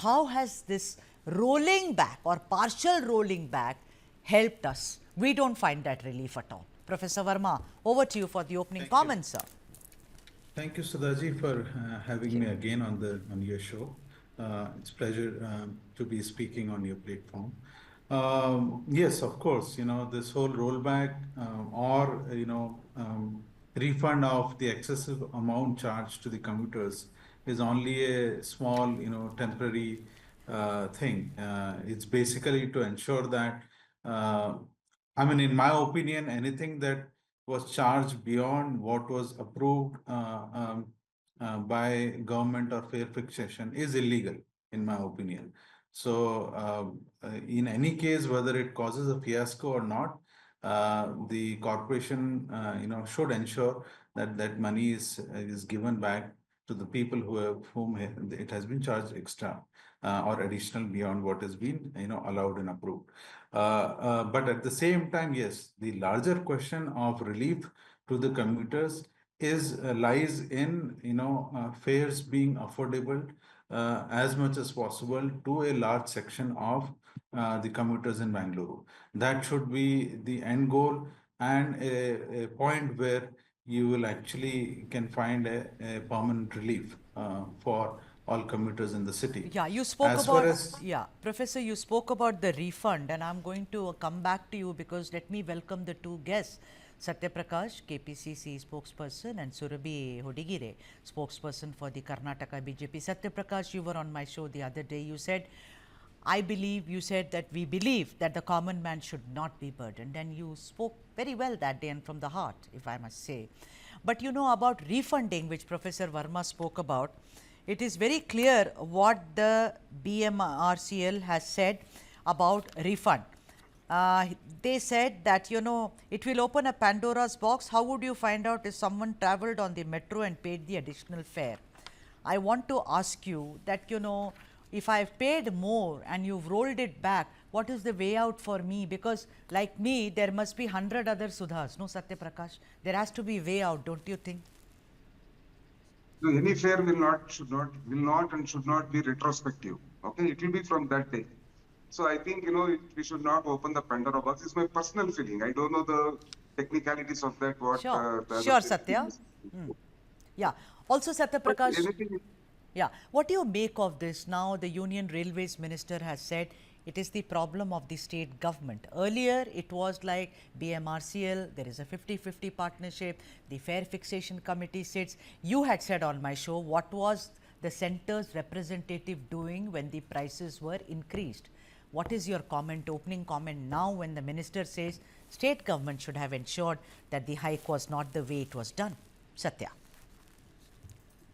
how has this rolling back or partial rolling back helped us? We don't find that relief at all. Professor Verma, over to you for the opening comments, sir. Thank you, Sudhaji, for having me again on your show. It's a pleasure to be speaking on your platform. Yes, of course, this whole rollback or, refund of the excessive amount charged to the commuters is only a small, temporary thing. It's basically to ensure that, in my opinion, anything that was charged beyond what was approved by government or fare fixation is illegal, in my opinion. So, in any case, whether it causes a fiasco or not, the corporation, should ensure that that money is given back to the people whom it has been charged extra or additional beyond what has been, allowed and approved. But at the same time, yes, the larger question of relief to the commuters lies in fares being affordable as much as possible to a large section of the commuters in Bengaluru. That should be the end goal and a point where you will actually can find a permanent relief for all commuters in the city. Yeah, you spoke Professor, you spoke about the refund, and I'm going to come back to you because let me welcome the two guests. Satya Prakash, KPCC spokesperson, and Surabhi Hodigire, spokesperson for the Karnataka BJP. Satya Prakash, you were on my show the other day. You said, you said that we believe that the common man should not be burdened. And you spoke very well that day and from the heart, if I must say. But about refunding, which Professor Verma spoke about, it is very clear what the BMRCL has said about refund. They said that, it will open a Pandora's box. How would you find out if someone traveled on the metro and paid the additional fare? I want to ask you that, if I've paid more and you've rolled it back, what is the way out for me? Because like me, there must be 100 other Sudhas, no, Satya Prakash? There has to be way out, don't you think? So any fare will not and should not be retrospective. Okay, it will be from that day. So I think, we should not open the Pandora box. It's my personal feeling. I don't know the technicalities of that. Sure, Satya. Yeah. Also, Satya Prakash. Yeah. What do you make of this? Now, the Union Railways Minister has said it is the problem of the state government. Earlier, it was like BMRCL, there is a 50-50 partnership, the fare fixation committee sits. You had said on my show, what was the centre's representative doing when the prices were increased? What is your opening comment now when the minister says state government should have ensured that the hike was not the way it was done? Satya.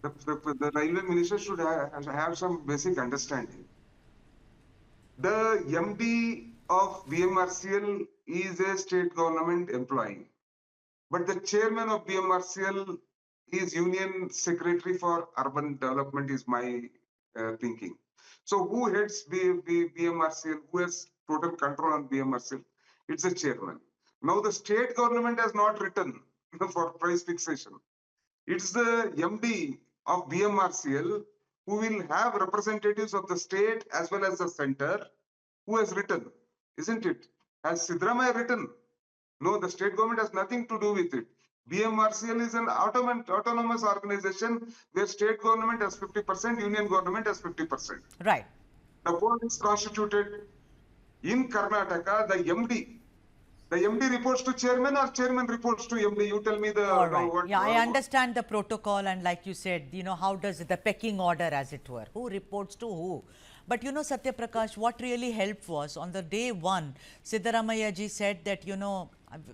The railway minister should have some basic understanding. The MD of BMRCL is a state government employee, but the chairman of BMRCL is Union Secretary for Urban Development is my thinking. So who heads BMRCL? Who has total control on BMRCL? It's the chairman. Now the state government has not written for price fixation. It's the MD of BMRCL who will have representatives of the state as well as the center who has written, isn't it? Has Siddaramaiah written? No, the state government has nothing to do with it. BMRCL is an autonomous organization where state government has 50%, union government has 50%. Right. The board is constituted in Karnataka. The MD reports to chairman or chairman reports to MD? You tell me All right. I understand the protocol, and like you said, how does the pecking order, as it were, who reports to who? But Satya Prakash, what really helped was on the day one, Siddaramaiah ji said that,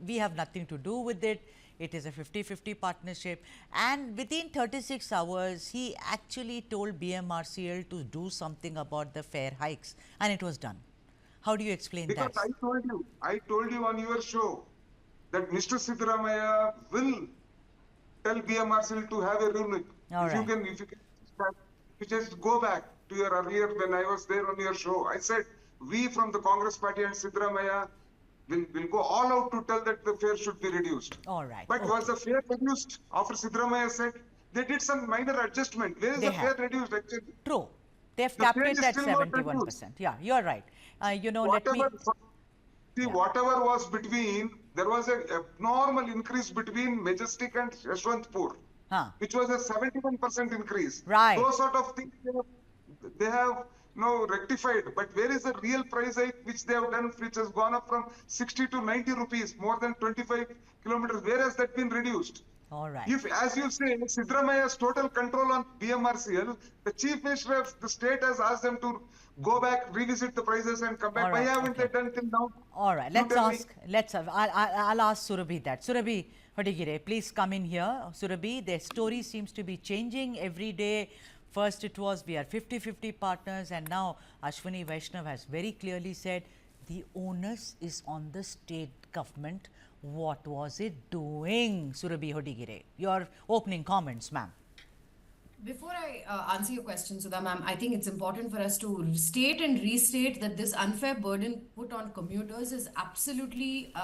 we have nothing to do with it. It is a 50-50 partnership. And within 36 hours, he actually told BMRCL to do something about the fare hikes, and it was done. How do you explain that? Because I told you on your show that Mr. Siddaramaiah will tell BMRCL to have a rule. If you just go back to your earlier when I was there on your show, I said we from the Congress party and Siddaramaiah will go all out to tell that the fare should be reduced. All right. But was the fare reduced after Siddaramaiah said they did some minor adjustment? Where is the fare reduced actually? True. They've The capped fare it is at still not reduced. 71%. Yeah, you're right. Let me. Whatever, see, Yeah. whatever was between, there was a abnormal increase between Majestic and Yeshwantpur, Huh. which was a 71% increase. Right. Those sort of things they have rectified. But where is the real price hike which they have done, which has gone up from 60 to 90 rupees, more than 25 kilometers? Where has that been reduced? All right. If, as you say, Siddaramaiah has total control on BMRCL, the Chief Minister of the state has asked them to go back, revisit the prices and come All back. Why right. haven't they Okay. done till now? All right. You tell me. I'll ask Surabhi that. Surabhi Hodigire, please come in here. Surabhi, the story seems to be changing every day. First it was we are 50-50 partners, and now Ashwini Vaishnaw has very clearly said the onus is on the state government. What was it doing? Surabhi Hodigire, your opening comments, ma'am. Before I answer your question, Sudha ma'am, I think it's important for us to state and restate that this unfair burden put on commuters is absolutely,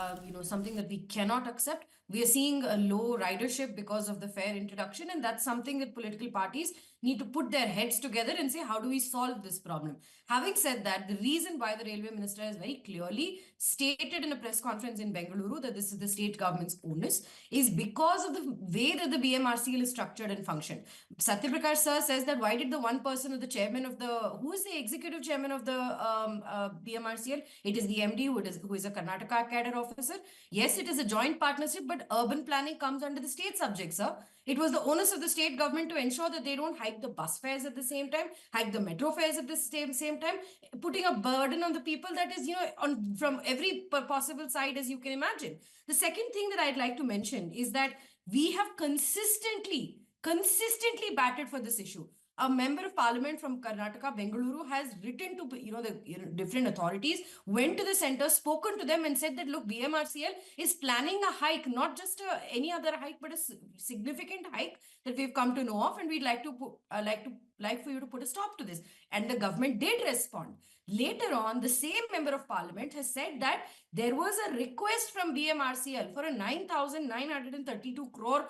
something that we cannot accept. We are seeing a low ridership because of the fare introduction, and that's something that political parties need to put their heads together and say, how do we solve this problem? Having said that, the reason why the railway minister has very clearly stated in a press conference in Bengaluru that this is the state government's onus is because of the way that the BMRCL is structured and functioned. Satyaprakash sir says that why did the one person or the chairman of who is the executive chairman of the BMRCL? It is the MD who is a Karnataka cadre officer. Yes, it is a joint partnership, but urban planning comes under the state subject, sir. It was the onus of the state government to ensure that they don't hike the bus fares at the same time, hike the metro fares at the same time, putting a burden on the people that is, from every possible side as you can imagine. The second thing that I'd like to mention is that we have consistently batted for this issue. A member of parliament from Karnataka, Bengaluru, has written to the different authorities, went to the center, spoken to them, and said that look, BMRCL is planning a hike, not just any other hike, but a significant hike that we've come to know of, and we'd like for you to put a stop to this. And the government did respond. Later on, the same member of parliament has said that there was a request from BMRCL for a 9,932 crore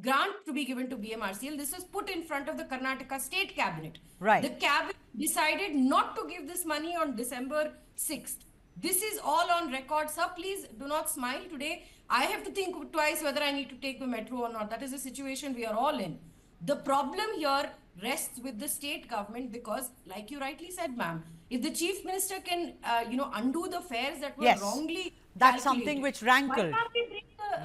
grant to be given to BMRCL. This was put in front of the Karnataka state cabinet. Right. The cabinet decided not to give this money on December 6th. This is all on record. Sir, please do not smile today. I have to think twice whether I need to take the metro or not. That is the situation we are all in. The problem here rests with the state government because, like you rightly said, ma'am, if the chief minister can, undo the fares that were Yes. wrongly That's something which rankled. why can't we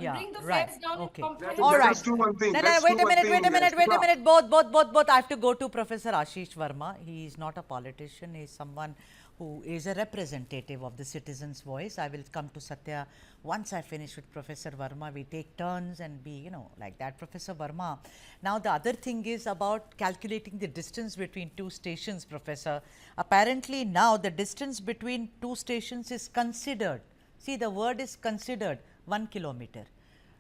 bring the fares down Okay. and compromise? All Let right. us do one thing. No, Let's wait do a one minute, thing. wait a minute. Both. I have to go to Professor Ashish Verma. He is not a politician. He is someone who is a representative of the citizens' voice. I will come to Satya once I finish with Professor Verma. We take turns and be, like that. Professor Verma. Now, the other thing is about calculating the distance between two stations, Professor. Apparently, now the distance between two stations is considered. See, the word is considered 1 kilometer.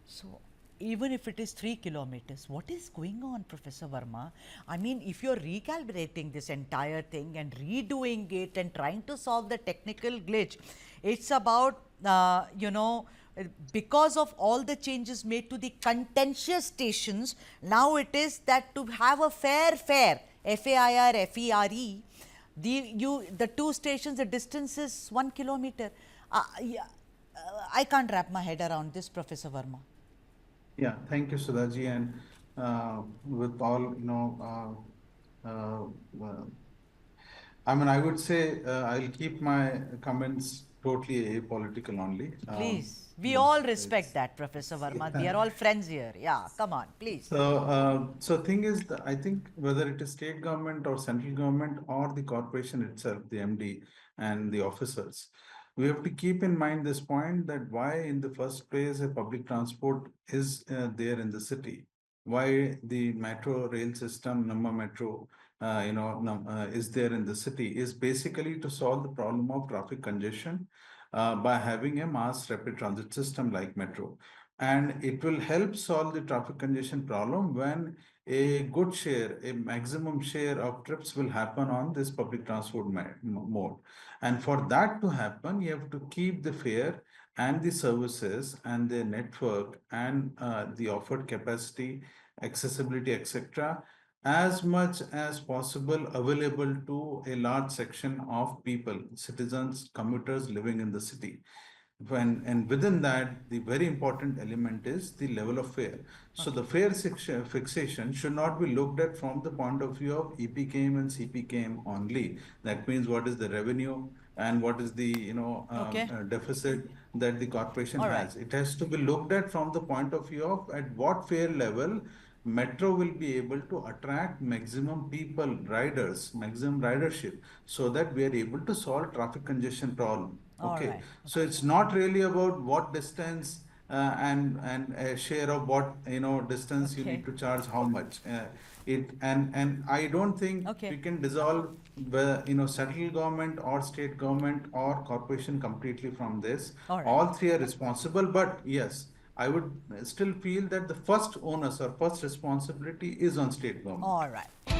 So, even if it is 3 kilometers, what is going on, Professor Verma? I mean, if you're recalibrating this entire thing and redoing it and trying to solve the technical glitch, it's about, because of all the changes made to the contentious stations, now it is that to have a fair fare, FAIR, FERE, the two stations, the distance is 1 kilometer. I can't wrap my head around this, Professor Verma. Yeah, thank you, Sudhaji. And with all, I would say I'll keep my comments totally apolitical only. Please, we all respect that, Professor Verma. We are all friends here. Yeah, come on, please. So thing is, I think whether it is state government or central government or the corporation itself, the MD and the officers, we have to keep in mind this point that why in the first place a public transport is there in the city, why the metro rail system, number metro, is there in the city is basically to solve the problem of traffic congestion by having a mass rapid transit system like metro. And it will help solve the traffic congestion problem when a good share, a maximum share of trips will happen on this public transport mode. And for that to happen, you have to keep the fare and the services and the network and the offered capacity, accessibility, etc., as much as possible available to a large section of people, citizens, commuters living in the city. And within that, the very important element is the level of fare. So Okay. the fare fixation should not be looked at from the point of view of EPKM and CPKM only. That means what is the revenue and what is the Okay. deficit that the corporation All right. has. It has to be looked at from the point of view of at what fare level metro will be able to attract maximum people, riders, maximum ridership, so that we are able to solve traffic congestion problem. All Okay, right. so Okay. it's not really about what distance and a share of what distance you need Okay. to charge how much. And I don't think we Okay. can dissolve the central government or state government or corporation completely from this. All right. All three are responsible, but yes, I would still feel that the first onus or first responsibility is on state government. All right.